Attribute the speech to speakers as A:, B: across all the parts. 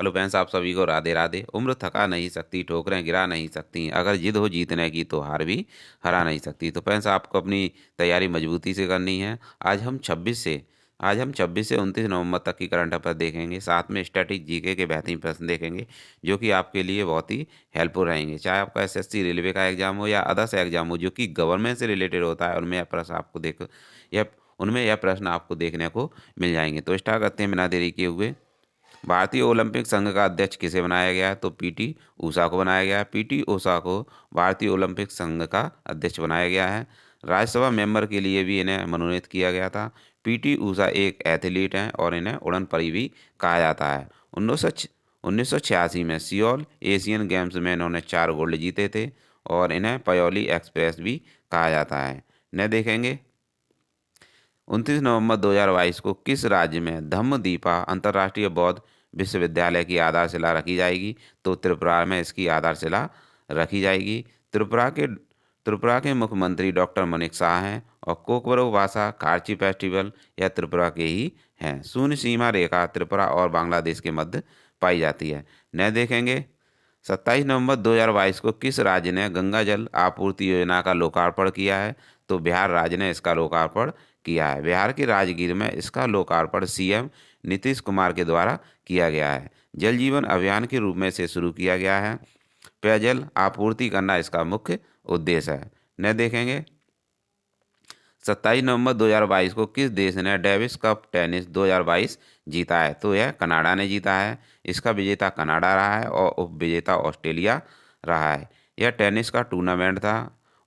A: Hello friends, आप सभी को राधे राधे। उम्र थका नहीं सकती, ठोकरें गिरा नहीं सकती, अगर जिद हो जीतने की तो हार भी हरा नहीं सकती। तो फ्रेंड्स, आपको अपनी तैयारी मजबूती से करनी है। आज हम 26 से 29 नवंबर तक की करंट अफेयर देखेंगे। साथ में स्टैटिक जीके के बेहतरीन प्रश्न देखेंगे, जो कि आपके लिए बहुत ही हेल्पफुल रहेंगे। चाहे आपका एसएससी रेलवे का एग्जाम हो या अदर्स एग्जाम हो, जो कि गवर्नमेंट से रिलेटेड होता है, उनमें यह प्रश्न आपको देखने को मिल जाएंगे। तो स्टार्ट करते हैं बिना देरी किए हुए। भारतीय ओलंपिक संघ का अध्यक्ष किसे बनाया गया है? तो पीटी ऊषा को बनाया गया है। पीटी ऊषा को भारतीय ओलंपिक संघ का अध्यक्ष बनाया गया है। राज्यसभा मेंबर के लिए भी इन्हें मनोनीत किया गया था। पीटी ऊषा एक एथलीट हैं और इन्हें उड़न परी भी कहा जाता है। 1986 में सियोल एशियन गेम्स में इन्होंने 4 गोल्ड जीते थे और इन्हें पयोली एक्सप्रेस भी कहा जाता है। न देखेंगे 29 नवंबर 2022 को किस राज्य में धम्मदीपा अंतर्राष्ट्रीय बौद्ध विश्वविद्यालय की आधारशिला रखी जाएगी? तो त्रिपुरा में इसकी आधारशिला रखी जाएगी। त्रिपुरा के मुख्यमंत्री डॉक्टर मनिक शाह हैं और कोकबरो भाषा खारची फेस्टिवल यह त्रिपुरा के ही हैं। शून्य सीमा रेखा त्रिपुरा और बांग्लादेश के मध्य पाई जाती है। न देखेंगे 27 नवंबर 2022 को किस राज्य ने गंगा जल आपूर्ति योजना का लोकार्पण किया है? तो बिहार राज्य ने इसका लोकार्पण किया है। बिहार के राजगीर में इसका लोकार्पण सीएम नीतीश कुमार के द्वारा किया गया है। जल जीवन अभियान के रूप में इसे शुरू किया गया है। पेयजल आपूर्ति करना इसका मुख्य उद्देश्य है। न देखेंगे 27 नवंबर 2022 को किस देश ने डेविस कप टेनिस 2022 जीता है? तो यह कनाडा ने जीता है। इसका विजेता कनाडा रहा है और उप विजेता ऑस्ट्रेलिया रहा है। यह टेनिस का टूर्नामेंट था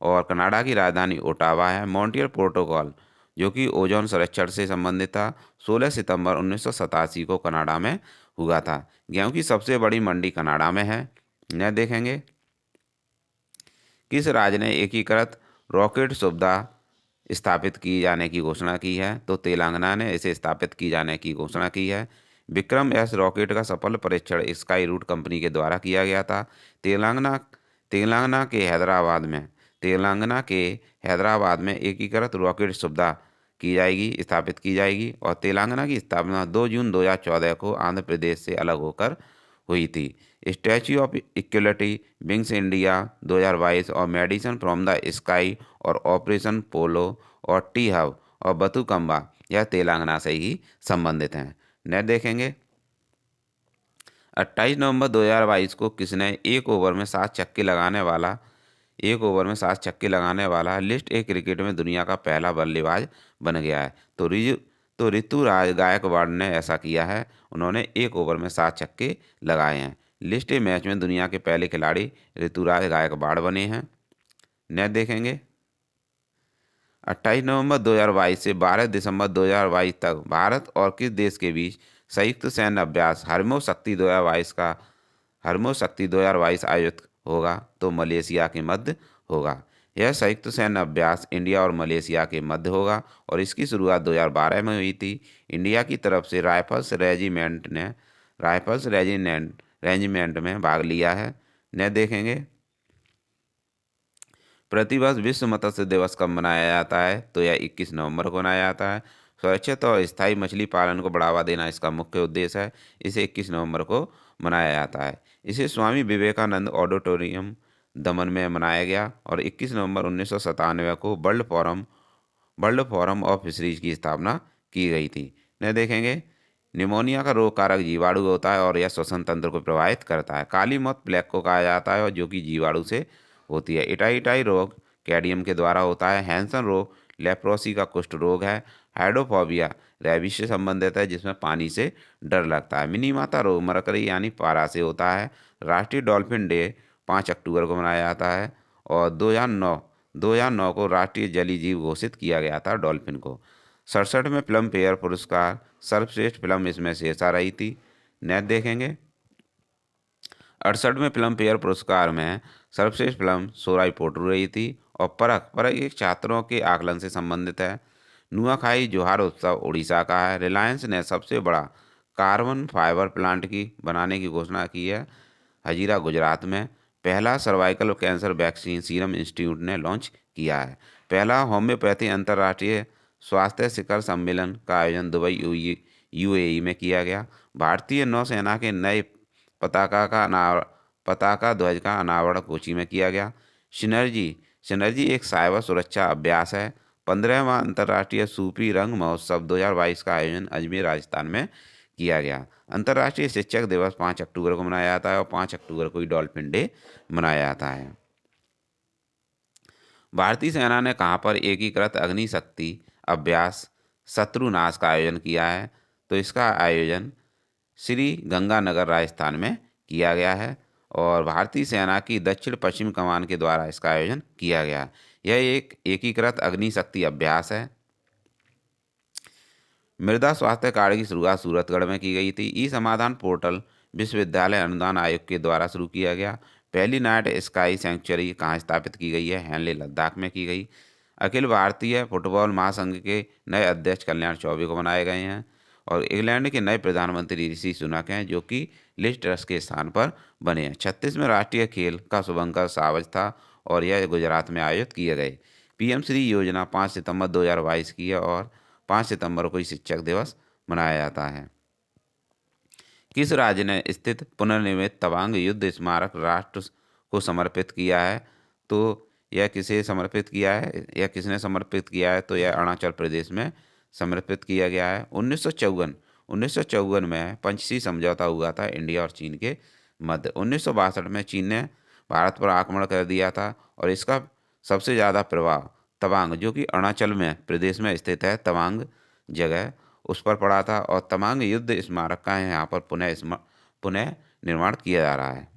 A: और कनाडा की राजधानी ओटावा है। मॉन्ट्रियल प्रोटोकॉल, जो कि ओजोन संरक्षण से संबंधित था, 16 सितंबर 1987 को कनाडा में हुआ था। गेहूं की सबसे बड़ी मंडी कनाडा में है। न देखेंगे किस राज्य ने एकीकृत रॉकेट सुविधा स्थापित की जाने की घोषणा की है? तो तेलंगाना ने इसे स्थापित की जाने की घोषणा की है। विक्रम एस रॉकेट का सफल परीक्षण स्काई रूट कंपनी के द्वारा किया गया था। तेलंगाना तेलंगाना के हैदराबाद में तेलंगाना के हैदराबाद में एकीकृत रॉकेट सुविधा स्थापित की जाएगी और तेलंगाना की स्थापना 2 जून 2014 को आंध्र प्रदेश से अलग होकर हुई थी। Statue of equality, wings India 2022 और मेडिसिन फ्रॉम द स्काई और ऑपरेशन पोलो और टी हब और बथुकम्बा यह तेलंगाना से ही संबंधित हैं। न देखेंगे 28 नवंबर 2022 को किसने एक ओवर में 7 छक्के लगाने वाला लिस्ट ए क्रिकेट में दुनिया का पहला बल्लेबाज बन गया है? तो ऋतुराज गायकवाड़ ने ऐसा किया है। उन्होंने एक ओवर में 7 छक्के लगाए हैं। लिस्ट ए मैच में दुनिया के पहले खिलाड़ी ऋतुराज गायकवाड़ बने हैं। न देखेंगे 28 नवंबर 2022 से 12 दिसंबर 2022 तक भारत और किस देश के बीच संयुक्त सैन्य अभ्यास हरमो शक्ति 2022 आयोजित होगा? तो मलेशिया के मध्य होगा। यह संयुक्त सैन्य अभ्यास इंडिया और मलेशिया के मध्य होगा और इसकी शुरुआत 2012 में हुई थी। इंडिया की तरफ से राइफल्स रेजिमेंट में भाग लिया है। न देखेंगे प्रतिवर्ष विश्व मत्स्य दिवस कब मनाया जाता है? तो यह 21 नवंबर को मनाया जाता है। सुरक्षित और स्थायी मछली पालन को बढ़ावा देना इसका मुख्य उद्देश्य है। इसे 21 नवंबर को मनाया जाता है। इसे स्वामी विवेकानंद ऑडिटोरियम दमन में मनाया गया और 21 नवंबर 1997 को वर्ल्ड फोरम ऑफ फिशरीज की स्थापना की गई थी। न देखेंगे निमोनिया का रोग कारक जीवाणु होता है और यह श्वसन तंत्र को प्रभावित करता है। काली मौत प्लेग को कहा जाता है और जो कि जीवाणु से होती है। इटाई रोग कैडियम के द्वारा होता है। हैंसन रोग लेप्रोसी का कुष्ठ रोग है। हाइड्रोफोबिया रेबीज से संबंधित है, जिसमें पानी से डर लगता है। मिनीमाता रोग मरकरी यानी पारा से होता है। राष्ट्रीय डॉल्फिन डे 5 अक्टूबर को मनाया जाता है और 2009 को राष्ट्रीय जलीय जीव घोषित किया गया था डॉल्फिन को। 67 में फिल्म फेयर पुरस्कार सर्वश्रेष्ठ फिल्म इसमें शेषा रही थी। नेट देखेंगे 68 में फिल्म फेयर पुरस्कार में सर्वश्रेष्ठ फिल्म सोराई पोटरू रही थी और परख एक छात्रों के आकलन से संबंधित है। नुआखाई जोहार उत्सव उड़ीसा का है। रिलायंस ने सबसे बड़ा कार्बन फाइबर प्लांट की बनाने की घोषणा की है हजीरा गुजरात में। पहला cervical cancer vaccine serum institute ने लॉन्च किया है। पहला होम्योपैथी अंतर्राष्ट्रीय स्वास्थ्य शिखर सम्मेलन का आयोजन दुबई यूएई में किया गया। भारतीय नौसेना के नए पताका ध्वज का अनावरण कोची में किया गया। सिनर्जी सिनर्जी एक साइबर सुरक्षा अभ्यास है। 15वां अंतर्राष्ट्रीय सूफी रंग महोत्सव 2022 का आयोजन अजमेर राजस्थान में किया गया। अंतर्राष्ट्रीय शिक्षक दिवस 5 अक्टूबर को मनाया जाता है और 5 अक्टूबर को ही डॉल्फिन डे मनाया जाता है। भारतीय सेना ने कहाँ पर एकीकृत अग्नि शक्ति अभ्यास शत्रुनाश का आयोजन किया है? तो इसका आयोजन श्री गंगानगर राजस्थान में किया गया है और भारतीय सेना की दक्षिण पश्चिम कमान के द्वारा इसका आयोजन किया गया। यह एक एकीकृत अग्नि शक्ति अभ्यास है। मृदा स्वास्थ्य कार्ड की शुरुआत सूरतगढ़ में की गई थी। ई समाधान पोर्टल विश्वविद्यालय अनुदान आयोग के द्वारा शुरू किया गया। पहली नाइट स्काई सेंचुरी कहाँ स्थापित की गई है? हेनले लद्दाख में की गई। अखिल भारतीय फुटबॉल महासंघ के नए अध्यक्ष कल्याण चौबे को बनाए गए हैं और इंग्लैंड के नए प्रधानमंत्री ऋषि सुनक हैं जो कि लिज ट्रस के स्थान पर बने हैं। 36वें राष्ट्रीय खेल का शुभंकर सावज था और यह गुजरात में आयोजित किए गए। पीएम श्री योजना 5 सितंबर 2022 की है और 5 सितंबर को ही शिक्षक दिवस मनाया जाता है। किस राज्य ने स्थित पुनर्निर्मित तवांग युद्ध स्मारक राष्ट्र को समर्पित किया है? तो यह किसे समर्पित किया है? यह किसने समर्पित किया है? तो यह अरुणाचल प्रदेश में समर्पित किया गया है। 1954 में पंचशील समझौता हुआ था इंडिया और चीन के मध्य। 1962 में चीन ने भारत पर आक्रमण कर दिया था और इसका सबसे ज़्यादा प्रभाव तवांग जो कि अरुणाचल में प्रदेश में स्थित है तवांग जगह उस पर पड़ा था और तवांग युद्ध स्मारक का यहाँ पर पुनः निर्माण किया जा रहा है।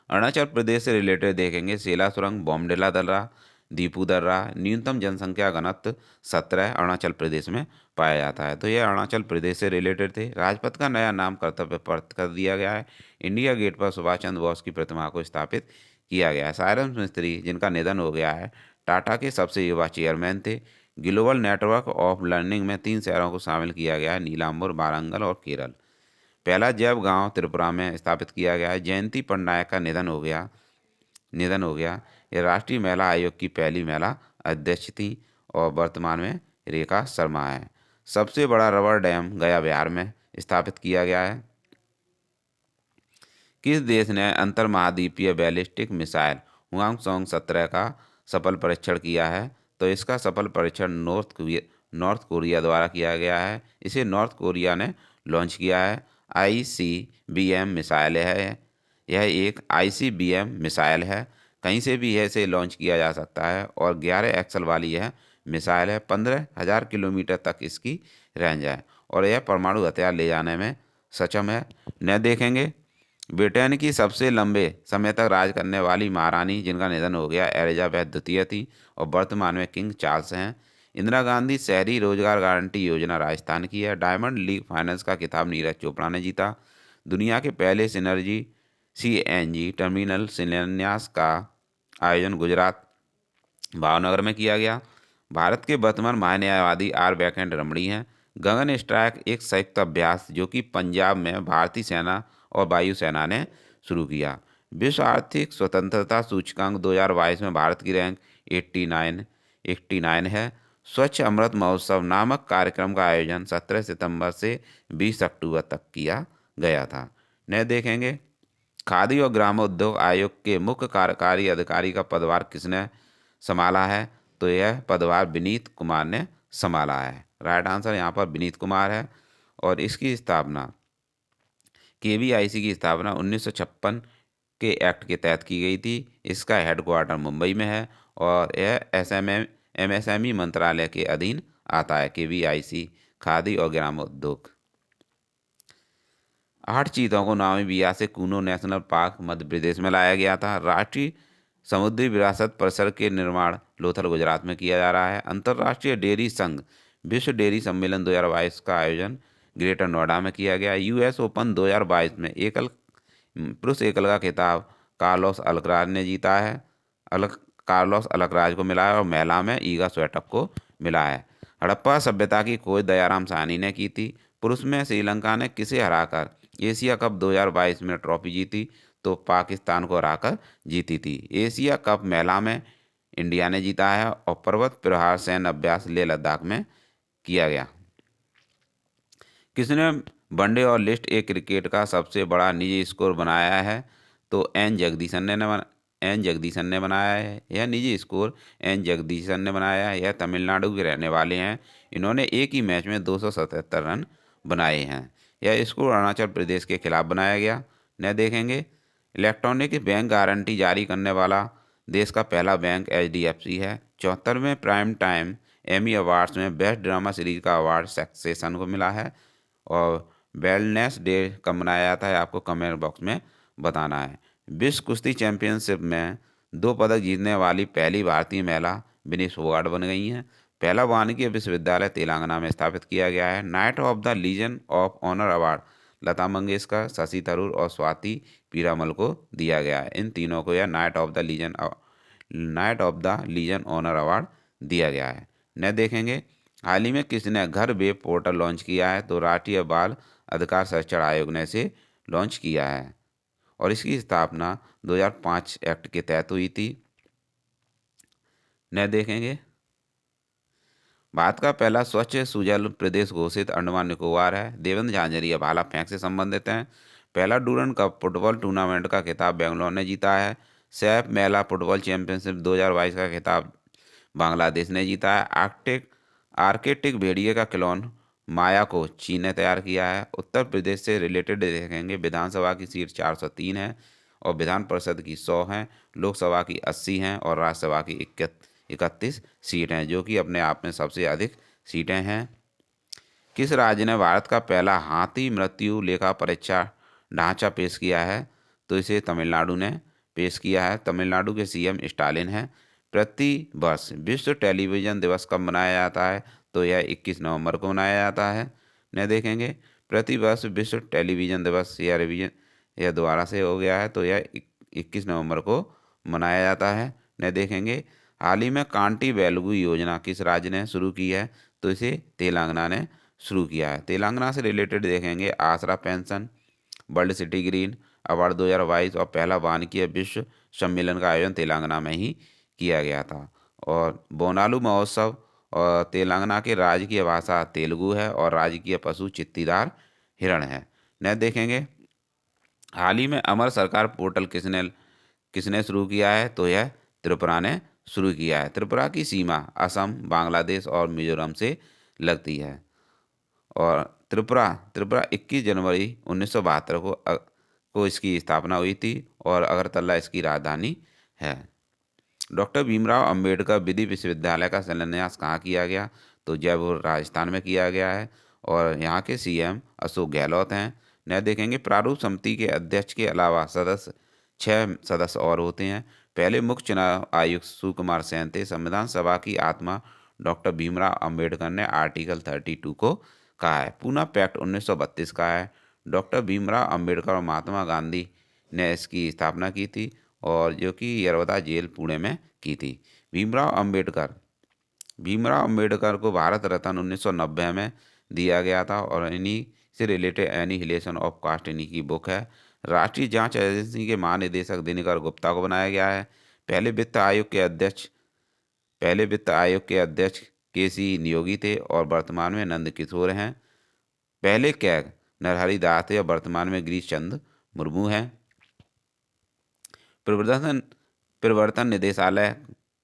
A: अरुणाचल प्रदेश से रिलेटेड देखेंगे सेला सुरंग बॉमडिला दर्रा दीपू दर्रा न्यूनतम जनसंख्या घनत्व 17 अरुणाचल प्रदेश में पाया जाता है। तो यह अरुणाचल प्रदेश से रिलेटेड थे। राजपथ का नया नाम कर्तव्य पथ कर दिया गया है। इंडिया गेट पर सुभाष चंद्र बोस की प्रतिमा को स्थापित किया गया है। साइरस मिस्त्री जिनका निधन हो गया है टाटा के सबसे युवा चेयरमैन थे। ग्लोबल नेटवर्क ऑफ लर्निंग में 3 शहरों को शामिल किया गया है नीलाम्बुर वारंगल और केरल। पहला जैव गांव त्रिपुरा में स्थापित किया गया है। जयंती पटनायक का निधन हो गया। यह राष्ट्रीय महिला आयोग की पहली महिला अध्यक्ष थी और वर्तमान में रेखा शर्मा है। सबसे बड़ा रबर डैम गया बिहार में स्थापित किया गया है। किस देश ने अंतर महाद्वीपीय बैलिस्टिक मिसाइल हुआंगसोंग 17 का सफल परीक्षण किया है? तो इसका सफल परीक्षण नॉर्थ कोरिया द्वारा किया गया है। इसे नॉर्थ कोरिया ने लॉन्च किया है। ICBM मिसाइल है। यह एक ICBM मिसाइल है। कहीं से भी इसे लॉन्च किया जा सकता है और 11 एक्सल वाली यह मिसाइल है। 15,000 किलोमीटर तक इसकी रेंज है और यह परमाणु हथियार ले जाने में सक्षम है। न देखेंगे ब्रिटेन की सबसे लंबे समय तक राज करने वाली महारानी जिनका निधन हो गया एलिजाबेथ द्वितीय थी और वर्तमान में किंग चार्ल्स हैं। इंदिरा गांधी शहरी रोजगार गारंटी योजना राजस्थान की है। डायमंड लीग फाइनेंस का खिताब नीरज चोपड़ा ने जीता। दुनिया के पहले सिनर्जी CNG टर्मिनल शिलान्यास का आयोजन गुजरात भावनगर में किया गया। भारत के वर्तमान महान्यायवादी R वेंकट रमणी हैं। गगन स्ट्राइक एक संयुक्त अभ्यास जो कि पंजाब में भारतीय सेना और वायुसेना ने शुरू किया। विश्व आर्थिक स्वतंत्रता सूचकांक 2022 में भारत की रैंक 89 है। स्वच्छ अमृत महोत्सव नामक कार्यक्रम का आयोजन 17 सितंबर से 20 अक्टूबर तक किया गया था। न देखेंगे खादी और ग्रामोद्योग आयोग के मुख्य कार्यकारी अधिकारी का पदभार किसने संभाला है? तो यह पदभार विनीत कुमार ने संभाला है। राइट आंसर यहाँ पर विनीत कुमार है और इसकी स्थापना KVIC की स्थापना 1956 के एक्ट के तहत की गई थी। इसका हेडक्वार्टर मुंबई में है और यह MSME मंत्रालय के अधीन आता है। KVIC खादी और ग्रामोद्योग। 8 चीतों को नामीबिया से कूनो नेशनल पार्क मध्य प्रदेश में लाया गया था। राष्ट्रीय समुद्री विरासत परिसर के निर्माण लोथल गुजरात में किया जा रहा है। अंतर्राष्ट्रीय डेयरी संघ विश्व डेयरी सम्मेलन 2022 का आयोजन ग्रेटर नोएडा में किया गया। US ओपन 2022 में पुरुष एकल का खिताब कार्लोस अल्कराज ने जीता है। कार्लोस अल्कराज को मिला है और महिला में ईगा स्वीटक को मिला है। हड़प्पा सभ्यता की खोज दयाराम साहनी ने की थी। पुरुष में श्रीलंका ने किसे हराकर एशिया कप 2022 में ट्रॉफी जीती? तो पाकिस्तान को हराकर जीती थी। एशिया कप महिला में इंडिया ने जीता है और पर्वत प्रहार सैन्य अभ्यास लेह लद्दाख में किया गया। किसने वनडे और लिस्ट ए क्रिकेट का सबसे बड़ा निजी स्कोर बनाया है? तो एन जगदीशन ने बनाया है। यह निजी स्कोर एन जगदीशन ने बनाया है। यह तमिलनाडु के रहने वाले हैं। इन्होंने एक ही मैच में 277 रन बनाए हैं। यह स्कोर अरुणाचल प्रदेश के खिलाफ बनाया गया। न देखेंगे, इलेक्ट्रॉनिक बैंक गारंटी जारी करने वाला देश का पहला बैंक HDFC है। 74वें प्राइम टाइम एमी अवार्ड्स में बेस्ट ड्रामा सीरीज का अवार्ड सक्सेशन को मिला है। और वेलनेस डे कब मनाया जाता है, आपको कमेंट बॉक्स में बताना है। विश्व कुश्ती चैंपियनशिप में 2 पदक जीतने वाली पहली भारतीय महिला विनेश फोगाट बन गई हैं। पहला वानिकी विश्वविद्यालय तेलंगाना में स्थापित किया गया है। Knight of the legion of honour award Lata Mangeshkar, Shashi Tharoor और स्वाति पीरामल को दिया गया है। इन तीनों को यह knight of the legion honour award दिया गया है। न देखेंगे, हाल ही में किसने घर वेब पोर्टल लॉन्च किया है? तो राष्ट्रीय बाल अधिकार संरक्षण आयोग ने इसे लॉन्च किया है और इसकी स्थापना 2005 एक्ट के तहत हुई थी। न देखेंगे, भारत का पहला स्वच्छ सुजल प्रदेश घोषित अंडमान निकोबार है। देवेंद्र झांझरिया भाला फेंक से संबंधित हैं। पहला डूरन कप फुटबॉल टूर्नामेंट का खिताब बेंगलोर ने जीता है। सैफ महिला फुटबॉल चैंपियनशिप 2022 का खिताब बांग्लादेश ने जीता है। आर्केटिक भेड़िए का क्लोन माया को चीन ने तैयार किया है। उत्तर प्रदेश से रिलेटेड देखेंगे, विधानसभा की सीट 403 है और विधान परिषद की 100 हैं, लोकसभा की 80 हैं और राज्यसभा की 31 सीट हैं, जो कि अपने आप में सबसे अधिक सीटें हैं। किस राज्य ने भारत का पहला हाथी मृत्यु लेखा परीक्षा ढांचा पेश किया है? तो इसे तमिलनाडु ने पेश किया है। तमिलनाडु के CM स्टालिन हैं। प्रति वर्ष विश्व टेलीविज़न दिवस कब मनाया जाता है? तो यह 21 नवंबर को मनाया जाता है। न देखेंगे, प्रति वर्ष विश्व टेलीविज़न दिवस या रिवीजन यह दोबारा से हो गया है, तो यह 21 नवंबर को मनाया जाता है। न देखेंगे, हाल ही में कांटी वेलुगु योजना किस राज्य ने शुरू की है? तो इसे तेलंगाना ने शुरू किया है। तेलंगाना से रिलेटेड देखेंगे, आसरा pension, world city green award 2022 और पहला वानिकी विश्व सम्मेलन का आयोजन तेलंगाना में ही किया गया था। और बोनालू महोत्सव और तेलंगाना के राजकीय भाषा तेलुगु है और राजकीय पशु चित्तीदार हिरण है। न देखेंगे, हाल ही में अमर सरकार पोर्टल किसने शुरू किया है? तो यह त्रिपुरा ने शुरू किया है। त्रिपुरा की सीमा असम, बांग्लादेश और मिजोरम से लगती है और त्रिपुरा 21 जनवरी 1972 को इसकी स्थापना हुई थी और अगरतला इसकी राजधानी है। डॉक्टर भीमराव अंबेडकर विधि विश्वविद्यालय का शिलान्यास कहाँ किया गया? तो जयपुर राजस्थान में किया गया है और यहाँ के CM अशोक गहलोत हैं। न देखेंगे, प्रारूप समिति के अध्यक्ष के अलावा 6 सदस्य और होते हैं। पहले मुख्य चुनाव आयुक्त सुकुमार सेन थे। संविधान सभा की आत्मा डॉक्टर भीमराव अंबेडकर ने आर्टिकल 32 को कहा है। पूना पैक्ट 1932 का है। डॉक्टर भीमराव अंबेडकर और महात्मा गांधी ने इसकी स्थापना की थी और जो कि यरवदा जेल पुणे में की थी। भीमराव अंबेडकर को भारत रत्न 1990 में दिया गया था और इन्हीं से रिलेटेड एनिहिलेशन ऑफ कास्ट इन्हीं की बुक है। राष्ट्रीय जांच एजेंसी के महानिदेशक दिनकर गुप्ता को बनाया गया है। पहले वित्त आयोग के अध्यक्ष KC नियोगी थे और वर्तमान में नंद किशोर हैं। पहले कैग नरहरि दास थे और वर्तमान में गिरीश चंद्र मुर्मू हैं। प्रवर्तन निदेशालय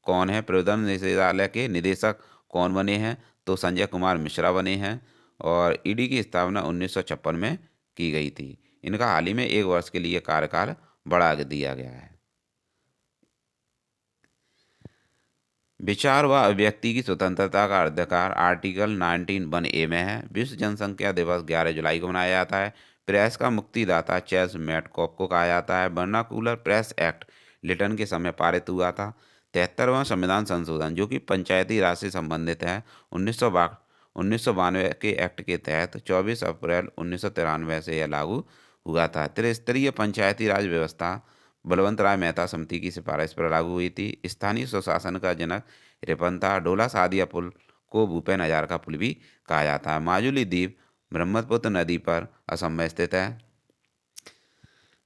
A: कौन है? प्रवर्तन निदेशालय के निदेशक कौन बने हैं? तो संजय कुमार मिश्रा बने हैं और ED की स्थापना 1956 में की गई थी। इनका हाल ही में 1 वर्ष के लिए कार्यकाल बढ़ा दिया गया है। विचार व अभिव्यक्ति की स्वतंत्रता का अधिकार आर्टिकल 19(1)A में है। विश्व जनसंख्या दिवस 11 जुलाई को मनाया जाता है। प्रेस का मुक्तिदाता चेल्स मैटकॉफ को कहा जाता है। वर्नाकुलर प्रेस एक्ट लिटन के समय पारित हुआ था। 73वां संविधान संशोधन जो कि पंचायती राज से संबंधित है 1992 के एक्ट के तहत 24 अप्रैल 1993 से यह लागू हुआ था। त्रिस्तरीय पंचायती राज व्यवस्था बलवंत राय मेहता समिति की सिफारिश पर लागू हुई थी। स्थानीय स्वशासन का जनक रिपन था। डोला सादिया पुल को भूपेन हजारिका पुल भी कहा जाता है। माजुली द्वीप ब्रह्मपुत्र नदी पर असम में स्थित है।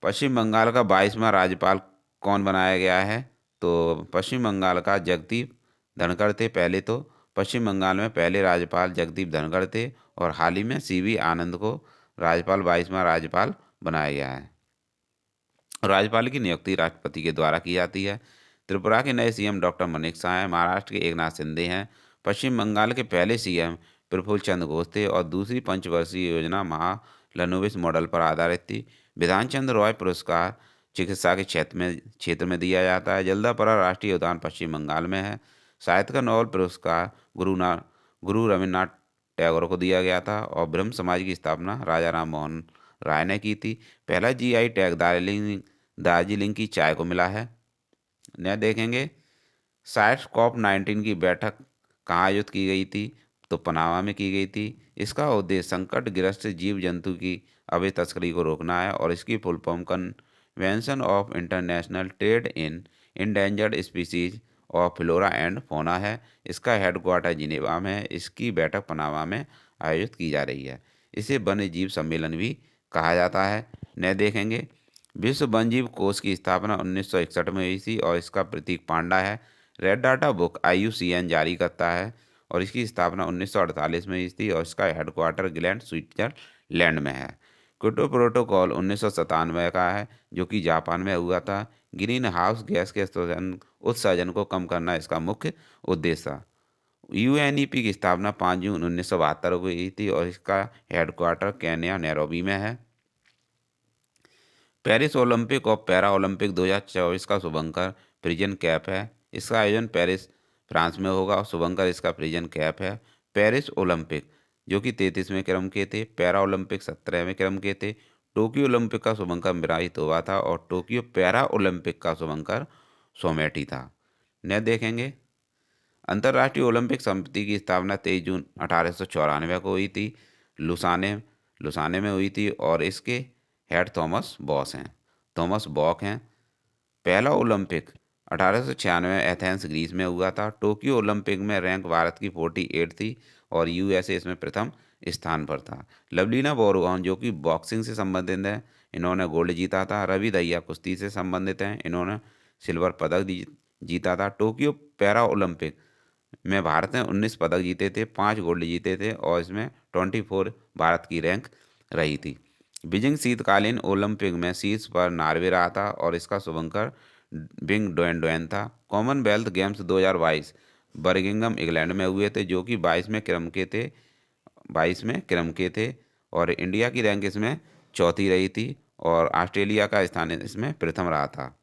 A: पश्चिम बंगाल का 22वां राज्यपाल कौन बनाया गया है? तो पश्चिम बंगाल का जगदीप धनखड़ थे। पहले तो पश्चिम बंगाल में पहले राज्यपाल जगदीप धनखड़ थे और हाल ही में CV आनंद को राज्यपाल 22वां राज्यपाल बनाया गया है। राज्यपाल की नियुक्ति राष्ट्रपति के द्वारा की जाती है। त्रिपुरा के नए सीएम डॉक्टर मनीष शाह हैं। महाराष्ट्र के एकनाथ शिंदे हैं। पश्चिम बंगाल के पहले सीएम प्रफुल्ल चंद्र घोष थे और दूसरी पंचवर्षीय योजना महालनोबिस मॉडल पर आधारित थी। विधान चंद्र रॉय पुरस्कार चिकित्सा के क्षेत्र में दिया जाता है। जल्दापरा राष्ट्रीय उद्यान पश्चिम बंगाल में है। साहित्य का नोबेल पुरस्कार गुरु रविन्द्रनाथ टैगोर को दिया गया था और ब्रह्म समाज की स्थापना राजा राम मोहन राय ने की थी। पहला जीआई टैग दार्जिलिंग की चाय को मिला है। न देखेंगे सार्स COP19 की बैठक कहाँ आयोजित की गई थी, तो पनामा में की गई थी। इसका उद्देश्य संकटग्रस्त जीव जंतु की अवैध तस्करी को रोकना है और इसकी full form convention of international trade in endangered species और फ्लोरा एंड फौना है। इसका हेडक्वार्टर जिनेवा में है। इसकी बैठक पनामा में आयोजित की जा रही है। इसे वन्य जीव सम्मेलन भी कहा जाता है। न देखेंगे विश्व वन्यजीव कोष की स्थापना 1961 में हुई थी और इसका प्रतीक पांडा है। रेड डाटा बुक IUCN जारी करता है और इसकी स्थापना 1948 में हुई थी और इसका हेडक्वार्टर ग्लैंड स्विट्जरलैंड में है। क्योटो प्रोटोकॉल 1997 का है जो कि जापान में हुआ था। ग्रीन हाउस गैस के उत्सर्जन को कम करना इसका मुख्य उद्देश्य था। UNEP की स्थापना 5 जून 1972 को हुई थी और इसका हेडक्वार्टर केन्या नैरोबी में है। पेरिस ओलंपिक और पैरा ओलंपिक 2024 का शुभंकर फ्रिजन कैप है। इसका आयोजन पेरिस फ्रांस में होगा और शुभंकर इसका फ्रिजन कैप है। पेरिस ओलंपिक जो कि 33वें क्रम के थे, पैरा ओलंपिक 17वें क्रम के थे। टोक्यो ओलंपिक का शुभंकर मिराई तोबा था और टोक्यो पैरा ओलंपिक का शुभंकर सोमेटी था। न देखेंगे अंतर्राष्ट्रीय ओलंपिक समिति की स्थापना 23 जून 1894 को हुई थी। लुसाने में हुई थी और इसके हेड थॉमस बॉक हैं। पहला ओलंपिक 1896 एथेंस ग्रीस में हुआ था। टोक्यो ओलंपिक में रैंक भारत की 48 थी और USA इसमें प्रथम स्थान पर था। लवलीना बोरगोहान जो कि बॉक्सिंग से संबंधित हैं, इन्होंने गोल्ड जीता था। रवि दहिया कुश्ती से संबंधित हैं, इन्होंने सिल्वर पदक जीता था। टोक्यो पैरा ओलंपिक में भारत ने 19 पदक जीते थे, 5 गोल्ड जीते थे और इसमें 24 भारत की रैंक रही थी। बीजिंग शीतकालीन ओलंपिक में शीर्ष पर नॉर्वे रहा था और इसका शुभंकर बिंग डोएन था। कॉमनवेल्थ गेम्स 2022 बर्मिंघम इंग्लैंड में हुए थे जो कि 22वें क्रम के थे और इंडिया की रैंक इसमें चौथी रही थी और ऑस्ट्रेलिया का स्थान इसमें प्रथम रहा था।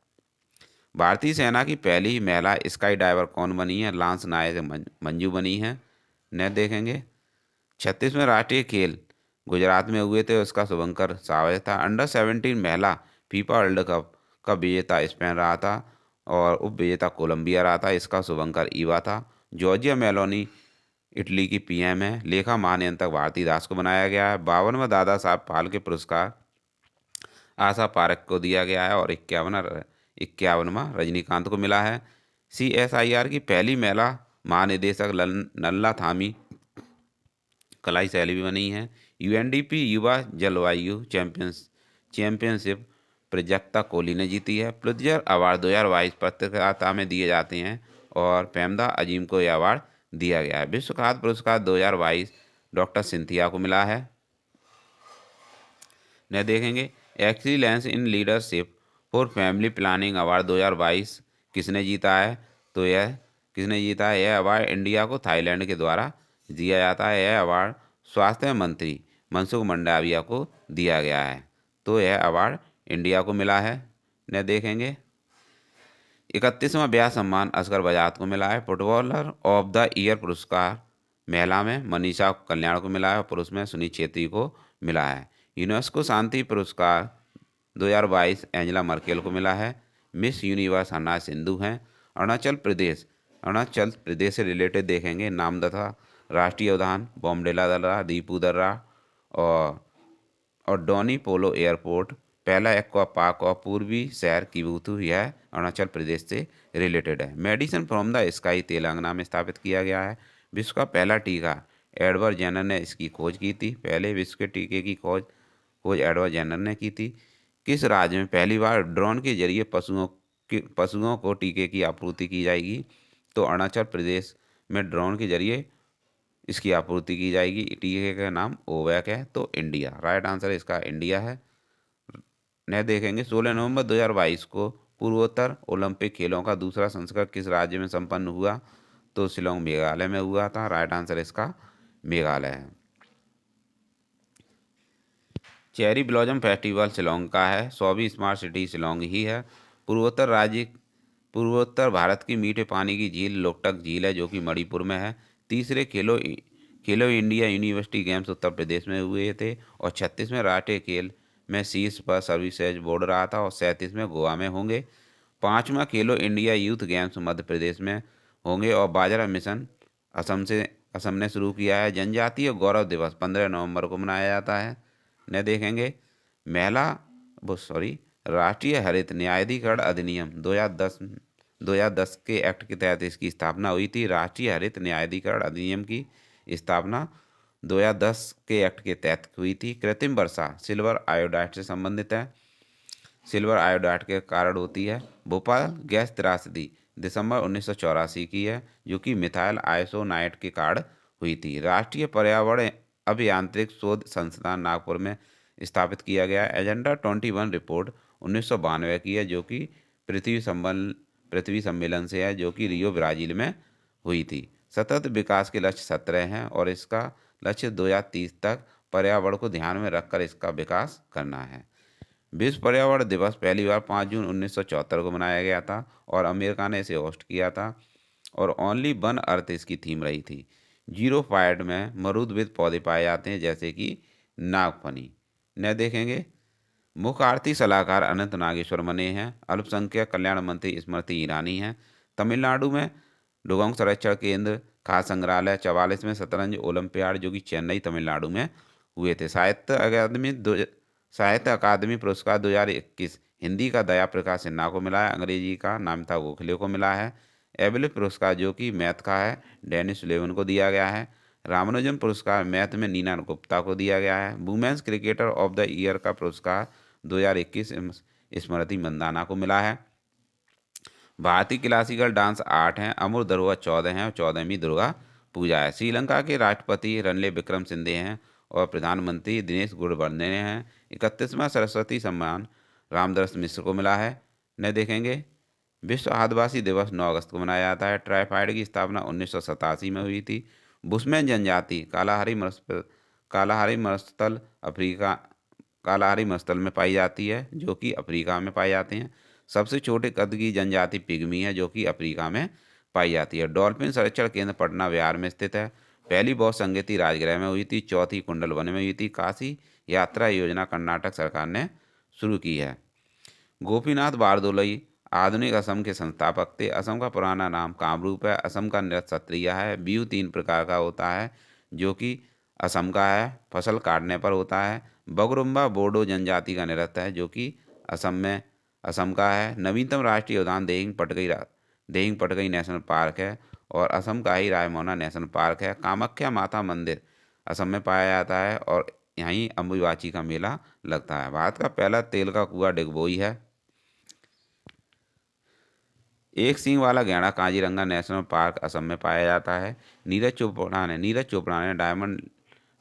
A: भारतीय सेना की पहली महिला स्काई डाइवर कौन बनी है? लांस नायक मंजू बनी है। न देखेंगे 36वें राष्ट्रीय खेल गुजरात में हुए थे, उसका शुभंकर सावज था। अंडर 17 महिला फीफा वर्ल्ड कप का विजेता स्पेन रहा था और उप विजेता कोलंबिया रहा था, इसका शुभंकर ईवा था। जॉर्जिया मेलोनी इटली की PM है। लेखा महानियंत्रक भारती दास को बनाया गया है। 52वां दादा साहब फाल्के पुरस्कार आशा पारेख को दिया गया है और 51वां रजनीकांत को मिला है। CSIR की पहली महिला महानिदेशक नल्ला थामी कलाई शैली भी बनी है। UNDP युवा जलवायु चैंपियनशिप प्रजक्ता कोहली ने जीती है। पुलित्जर अवार्ड 2022 पत्रकारिता में दिए जाते हैं और पेमदा अजीम को यह अवार्ड दिया गया है। विश्व खाद्य पुरस्कार 2022 डॉक्टर सिंथिया को मिला है। न देखेंगे excellence in leadership for family planning award 2022 किसने जीता है? तो यह अवार्ड इंडिया को थाईलैंड के द्वारा दिया जाता है। यह अवार्ड स्वास्थ्य मंत्री मनसुख मंडाविया को दिया गया है, तो यह अवार्ड इंडिया को मिला है। न देखेंगे 31वां ब्याह सम्मान असगर बजाज को मिला है। फुटबॉलर ऑफ द ईयर पुरस्कार महिला में मनीषा कल्याण को मिला है और पुरुष में सुनील छेत्री को मिला है। यूनेस्को शांति पुरस्कार 2022 एंजेला मर्केल को मिला है। मिस यूनिवर्स हरनाज सिंधु हैं। अरुणाचल प्रदेश से रिलेटेड देखेंगे नामदफा राष्ट्रीय उद्यान बॉम्बेला दर्रा, दीपू दर्रा और डोनी पोलो एयरपोर्ट, पहला एक्वा पार्क और पूर्वी शहर किबुथु, यह अरुणाचल प्रदेश से रिलेटेड है। Medicine from the sky Telangana में स्थापित किया गया है। विश्व का पहला टीका एडवर्ड जेनर ने इसकी खोज की थी। पहले विश्व के टीके की खोज एडवर्ड जेनर ने की थी। किस राज्य में पहली बार ड्रोन के जरिए पशुओं को टीके की आपूर्ति की जाएगी? तो अरुणाचल प्रदेश में ड्रोन के जरिए इसकी आपूर्ति की जाएगी। टीके का नाम ओवैक है, तो इंडिया राइट आंसर इसका इंडिया है। न देखेंगे 16 नवंबर 2022 को पूर्वोत्तर ओलंपिक खेलों का दूसरा संस्करण किस राज्य में संपन्न हुआ, तो शिलोंग मेघालय में हुआ था। राइट आंसर इसका मेघालय है। चेरी ब्लॉसम फेस्टिवल शिलोंग का है। 100वीं स्मार्ट सिटी शिलोंग ही है। पूर्वोत्तर राज्य पूर्वोत्तर भारत की मीठे पानी की झील लोकटक झील है, जो कि मणिपुर में है। तीसरे खेलो India university games Uttar Pradesh में हुए थे, और 36वें राष्ट्रीय खेल में शीर्ष पर सर्विसेज बोर्ड रहा था, और 37वें गोवा में होंगे। 5वां खेलो India youth games Madhya Pradesh में होंगे, और बाजरा मिशन असम ने शुरू किया है। जनजातीय गौरव दिवस 15 नवंबर को मनाया जाता है। न देखेंगे महिला वो सॉरी राष्ट्रीय हरित न्यायाधिकरण अधिनियम 2010 के एक्ट के तहत इसकी स्थापना हुई थी। राष्ट्रीय हरित न्यायाधिकरण अधिनियम की स्थापना 2010 के एक्ट के तहत हुई थी। कृत्रिम वर्षा सिल्वर आयोडाइड से संबंधित है। सिल्वर आयोडाइड के कारण होती है। भोपाल गैस त्रासदी दिसंबर 1984 की है, जो कि मिथाइल आइसोनाइट के कारण हुई थी। राष्ट्रीय पर्यावरण अभियांत्रिक शोध संस्थान नागपुर में स्थापित किया गया। एजेंडा 21 रिपोर्ट 1992 की है, जो कि पृथ्वी सम्मेलन से है, जो कि रियो ब्राजील में हुई थी। सतत विकास के लक्ष्य 17 हैं, और इसका लक्ष्य 2030 तक पर्यावरण को ध्यान में रखकर इसका विकास करना है। विश्व पर्यावरण दिवस पहली बार 5 जून 1974 को मनाया गया था, और अमेरिका ने इसे होस्ट किया था, और ओनली वन अर्थ इसकी थीम रही थी। जीरो फाइड में मरूदविद पौधे पाए जाते हैं, जैसे कि नागफनी। न देखेंगे मुख्य आरती सलाहकार अनंत नागेश्वर बने हैं। अल्पसंख्यक कल्याण मंत्री स्मृति ईरानी हैं। तमिलनाडु में डुगोंग संरक्षण केंद्र खाद्य संग्रहालय। 44वें शतरंज ओलंपियाड, जो कि चेन्नई तमिलनाडु में हुए थे। साहित्य अकादमी पुरस्कार 2021 हिंदी का दया प्रकाश सिन्हा को मिला है। अंग्रेजी का नमिता गोखले को मिला है। एबल पुरस्कार, जो कि मैथ का है, डेनिस लेवन को दिया गया है। रामानुजन पुरस्कार मैथ में नीना गुप्ता को दिया गया है। Women's cricketer of the year का पुरस्कार 2021 स्मृति मंदाना को मिला है। भारतीय क्लासिकल डांस 8 हैं। अमूर धरोहर 14 हैं, और 14वीं दुर्गा पूजा है। श्रीलंका के राष्ट्रपति रणनील विक्रमसिंघे हैं, और प्रधानमंत्री दिनेश गुणवर्धने हैं। 31वां सरस्वती सम्मान रामदरस मिश्र को मिला है। न देखेंगे विश्व आदिवासी दिवस 9 अगस्त को मनाया जाता है। ट्राइफाइड की स्थापना 1987 में हुई थी। बुशमैन जनजाति कालाहारी मरुस्थल अफ्रीका कालाहारी मरुस्थल में पाई जाती है, जो कि अफ्रीका में पाई जाते हैं। सबसे छोटे कद की जनजाति पिग्मी है, जो कि अफ्रीका में पाई जाती है। डॉल्फिन संरक्षण केंद्र पटना बिहार में स्थित है। पहली बौद्ध संगीति राजगृह में हुई थी। चौथी कुंडलवन में हुई थी। काशी यात्रा योजना कर्नाटक सरकार ने शुरू की है। गोपीनाथ बारदोलई आधुनिक असम के संस्थापक थे। असम का पुराना नाम कामरूप है। असम का नृत्य सत्रिय है। बिहू 3 प्रकार का होता है, जो कि असम का है, फसल काटने पर होता है। बगरुम्बा बोडो जनजाति का नृत्य है, जो कि असम का है। नवीनतम राष्ट्रीय उद्यान देहिंग पटकई नेशनल पार्क है, और असम का ही रायमोना नेशनल पार्क है। कामाख्या माता मंदिर असम में पाया जाता है, और यहीं अम्बुबाची का मेला लगता है। भारत का पहला तेल का कुआं डिगबोई है। एक सींग वाला गैंडा काजीरंगा नेशनल पार्क असम में पाया जाता है। नीरज चोपड़ा ने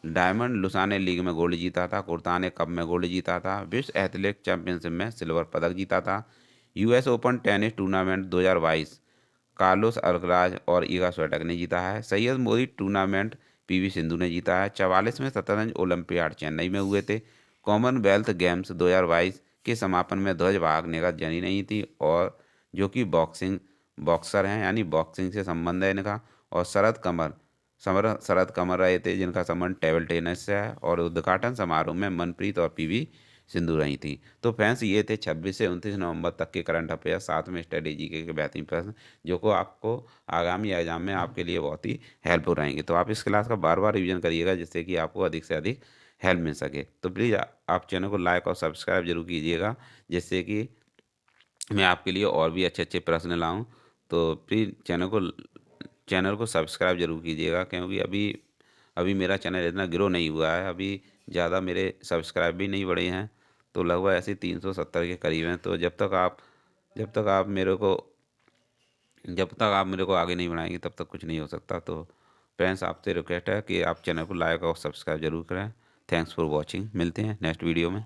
A: डायमंड लुसाने लीग में गोल्ड जीता था। कुर्ता ने कप में गोल्ड जीता था। विश्व एथलेटिक चैंपियनशिप में सिल्वर पदक जीता था। US open tennis tournament 2022 Carlos Alcaraz और ईगा स्वियाटेक ने जीता है। सैयद मोदी टूर्नामेंट पीवी सिंधु ने जीता है। 44वें शतरंज ओलंपियाड चेन्नई में हुए थे। कॉमनवेल्थ गेम्स 2022 के समापन में ध्वज भागने का जनी नहीं थी, और जो कि बॉक्सर हैं, यानी बॉक्सिंग से संबंध है इनका। और शरद कमर रहे थे, जिनका संबंध टेबल टेनिस से है। और उद्घाटन समारोह में मनप्रीत और पीवी सिंधु रही थी। तो फ्रेंड्स, ये थे 26 से 29 नवंबर तक के करंट अफेयर, साथ में स्ट्रेटेजी के बेहतरीन प्रश्न, जो को आपको आगामी एग्जाम में आपके लिए बहुत ही हेल्पफुल रहेंगे। तो आप इस क्लास का बार बार रिवीजन करिएगा, जिससे कि आपको अधिक से अधिक हेल्प मिल सके। तो प्लीज़ आप चैनल को लाइक और सब्सक्राइब जरूर कीजिएगा, जिससे कि मैं आपके लिए और भी अच्छे अच्छे प्रश्न लाऊं। तो प्लीज़ चैनल को सब्सक्राइब जरूर कीजिएगा, क्योंकि अभी अभी मेरा चैनल इतना ग्रो नहीं हुआ है। अभी ज़्यादा मेरे सब्सक्राइब भी नहीं बढ़े हैं, तो लगभग ऐसे 370 के करीब हैं। तो जब तक आप मेरे को आगे नहीं बढ़ाएंगे, तब तक कुछ नहीं हो सकता। तो फ्रेंड्स, आपसे रिक्वेस्ट है कि आप चैनल को लाइक और सब्सक्राइब जरूर करें। Thanks for watching. मिलते हैं नेक्स्ट वीडियो में।